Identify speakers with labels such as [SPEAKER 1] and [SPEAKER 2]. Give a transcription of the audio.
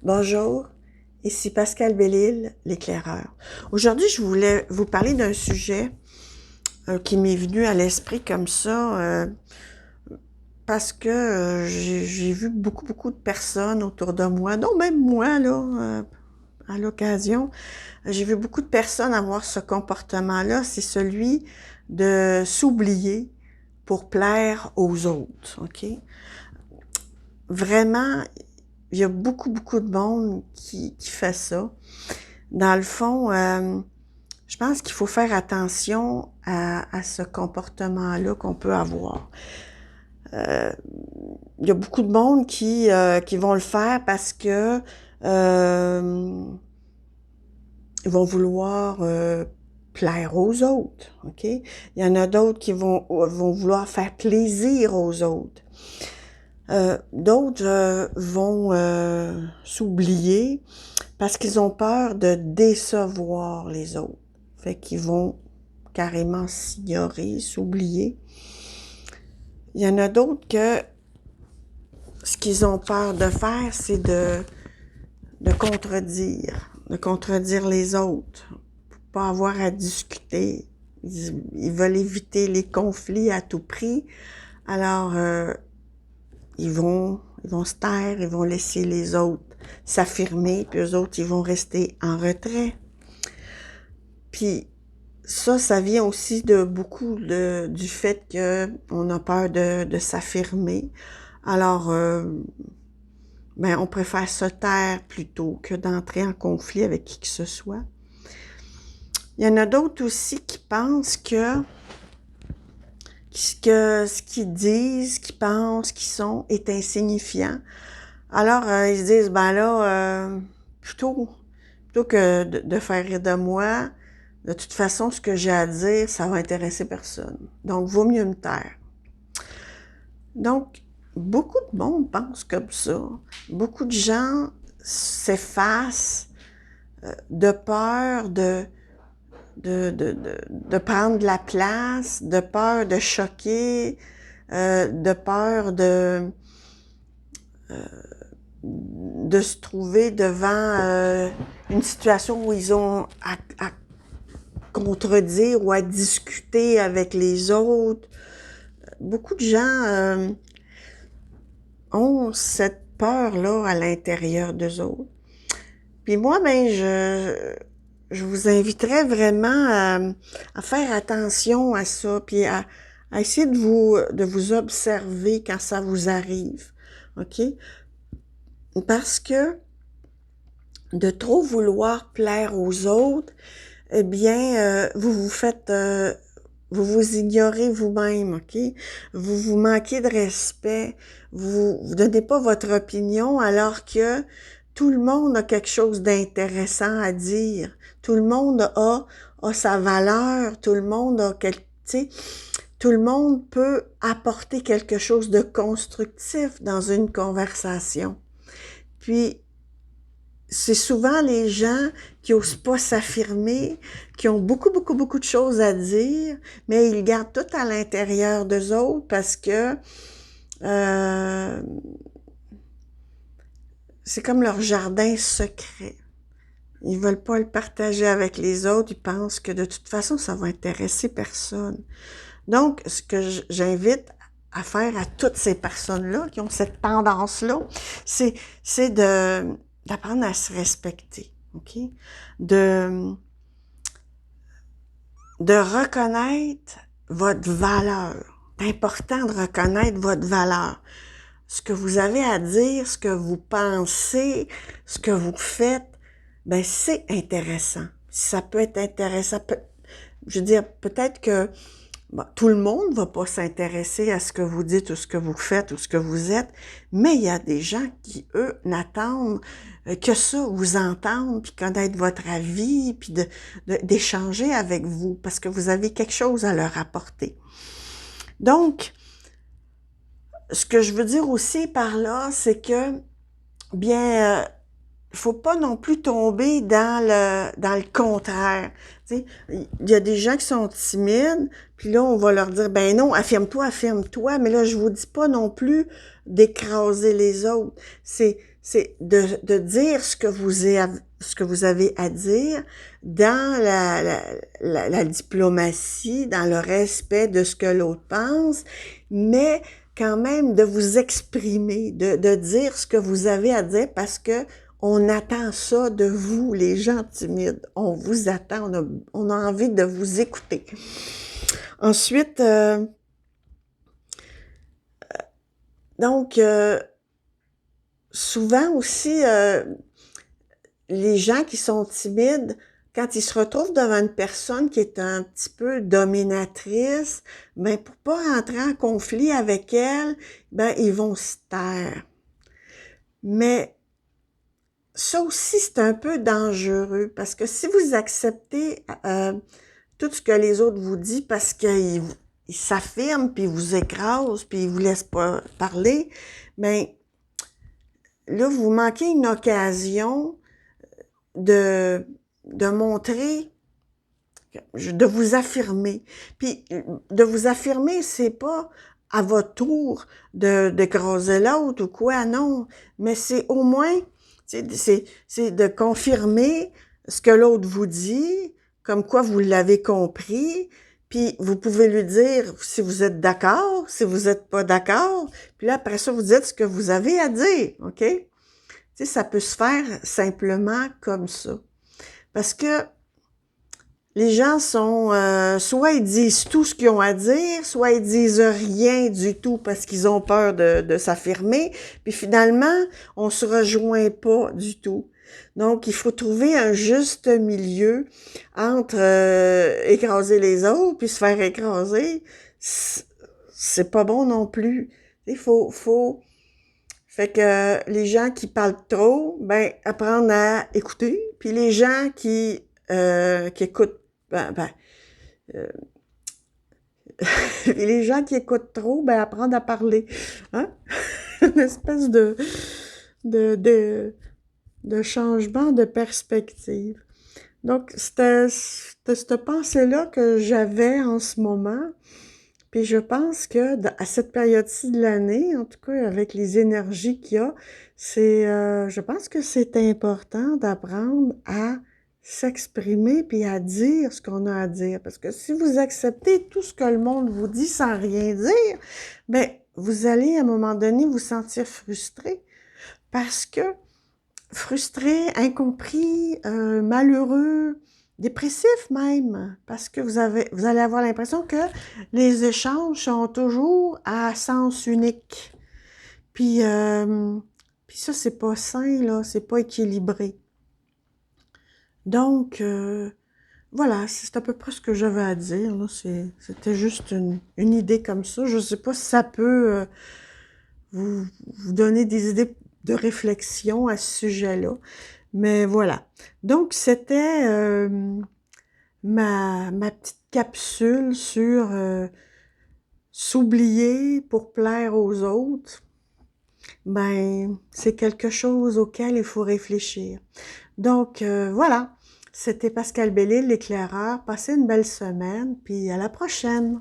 [SPEAKER 1] Bonjour, ici Pascal Bellil, l'éclaireur. Aujourd'hui, je voulais vous parler d'un sujet qui m'est venu à l'esprit comme ça, parce que j'ai vu beaucoup de personnes autour de moi, dont même moi, là, à l'occasion. J'ai vu beaucoup de personnes avoir ce comportement-là, c'est celui de s'oublier pour plaire aux autres, OK? Vraiment, il y a beaucoup de monde qui fait ça. Dans le fond, je pense qu'il faut faire attention à ce comportement-là qu'on peut avoir. Il y a beaucoup de monde qui vont le faire parce que ils vont vouloir plaire aux autres, OK? Il y en a d'autres qui vont vouloir faire plaisir aux autres. D'autres vont s'oublier parce qu'ils ont peur de décevoir les autres. Fait qu'ils vont carrément s'ignorer, s'oublier. Il y en a d'autres que ce qu'ils ont peur de faire, c'est de contredire les autres, pour pas avoir à discuter. Ils veulent éviter les conflits à tout prix. Alors, ils vont se taire, ils vont laisser les autres s'affirmer, puis eux autres, ils vont rester en retrait. Puis ça vient aussi de beaucoup du fait qu'on a peur de s'affirmer. Alors, on préfère se taire plutôt que d'entrer en conflit avec qui que ce soit. Il y en a d'autres aussi qui pensent que ce qu'ils disent, ce qu'ils pensent, ce qu'ils sont est insignifiant. Alors, ils se disent, plutôt que de faire rire de moi, de toute façon, ce que j'ai à dire, ça va intéresser personne. Donc, vaut mieux me taire. Donc, beaucoup de monde pense comme ça. Beaucoup de gens s'effacent de peur de prendre de la place, de peur de choquer, de peur de se trouver devant une situation où ils ont à contredire ou à discuter avec les autres. Beaucoup de gens ont cette peur-là à l'intérieur d'eux autres. Puis moi, je vous inviterais vraiment à faire attention à ça, puis à essayer de vous observer quand ça vous arrive, OK? Parce que de trop vouloir plaire aux autres, eh bien, vous vous ignorez vous-même, OK? Vous manquez de respect, vous donnez pas votre opinion alors que tout le monde a quelque chose d'intéressant à dire. Tout le monde a sa valeur, tout le monde a tout le monde peut apporter quelque chose de constructif dans une conversation. Puis, c'est souvent les gens qui osent pas s'affirmer, qui ont beaucoup de choses à dire, mais ils gardent tout à l'intérieur d'eux autres parce que c'est comme leur jardin secret. Ils veulent pas le partager avec les autres, ils pensent que de toute façon, ça va intéresser personne. Donc, ce que j'invite à faire à toutes ces personnes-là qui ont cette tendance-là, c'est d'apprendre à se respecter, OK? De reconnaître votre valeur. C'est important de reconnaître votre valeur. Ce que vous avez à dire, ce que vous pensez, ce que vous faites, c'est intéressant. Ça peut être intéressant. Je veux dire, peut-être que tout le monde va pas s'intéresser à ce que vous dites ou ce que vous faites ou ce que vous êtes, mais il y a des gens qui, eux, n'attendent que ça, vous entendre, puis connaître votre avis, puis d'échanger avec vous, parce que vous avez quelque chose à leur apporter. Donc, ce que je veux dire aussi par là, c'est que, faut pas non plus tomber dans le contraire. Tu sais, il y a des gens qui sont timides, puis là, on va leur dire, ben non, affirme-toi, mais là, je vous dis pas non plus d'écraser les autres. C'est c'est de dire ce que vous avez à dire dans la diplomatie, dans le respect de ce que l'autre pense, mais quand même de vous exprimer, de dire ce que vous avez à dire parce que on attend ça de vous, les gens timides. On vous attend, on a envie de vous écouter. Ensuite, donc, souvent aussi, les gens qui sont timides, quand ils se retrouvent devant une personne qui est un petit peu dominatrice, ben pour pas rentrer en conflit avec elle, ben ils vont se taire. Mais ça aussi, c'est un peu dangereux parce que si vous acceptez tout ce que les autres vous disent parce qu'ils s'affirment, puis ils vous écrasent, puis ils vous laissent pas parler, ben là, vous manquez une occasion de montrer, de vous affirmer. Puis de vous affirmer, c'est pas à votre tour d'écraser l'autre ou quoi, non. Mais c'est au moins, c'est de confirmer ce que l'autre vous dit, comme quoi vous l'avez compris, puis vous pouvez lui dire si vous êtes d'accord, si vous êtes pas d'accord, puis là, après ça, vous dites ce que vous avez à dire, OK? Tu sais, ça peut se faire simplement comme ça. Parce que les gens sont, soit ils disent tout ce qu'ils ont à dire, soit ils disent rien du tout parce qu'ils ont peur de s'affirmer. Puis finalement, on se rejoint pas du tout. Donc, il faut trouver un juste milieu entre écraser les autres puis se faire écraser. C'est pas bon non plus. Il faut... Fait que les gens qui parlent trop, ben, apprendre à écouter. Puis les gens qui écoutent, euh, et les gens qui écoutent trop, ben, apprendre à parler. Hein? Une espèce de changement de perspective. Donc, c'était cette pensée-là que j'avais en ce moment. Puis je pense que à cette période-ci de l'année, en tout cas avec les énergies qu'il y a, je pense que c'est important d'apprendre à s'exprimer puis à dire ce qu'on a à dire. Parce que si vous acceptez tout ce que le monde vous dit sans rien dire, ben vous allez à un moment donné vous sentir frustré. Parce que frustré, incompris, malheureux, dépressif même, parce que vous allez avoir l'impression que les échanges sont toujours à sens unique. Puis ça, c'est pas sain, là, c'est pas équilibré. Donc, voilà, c'est à peu près ce que j'avais à dire, là. C'était juste une idée comme ça. Je sais pas si ça peut vous donner des idées de réflexion à ce sujet-là. Mais voilà. Donc, c'était ma petite capsule sur s'oublier pour plaire aux autres. Ben, c'est quelque chose auquel il faut réfléchir. Donc, voilà. C'était Pascal Bellil, l'éclaireur. Passez une belle semaine, puis à la prochaine!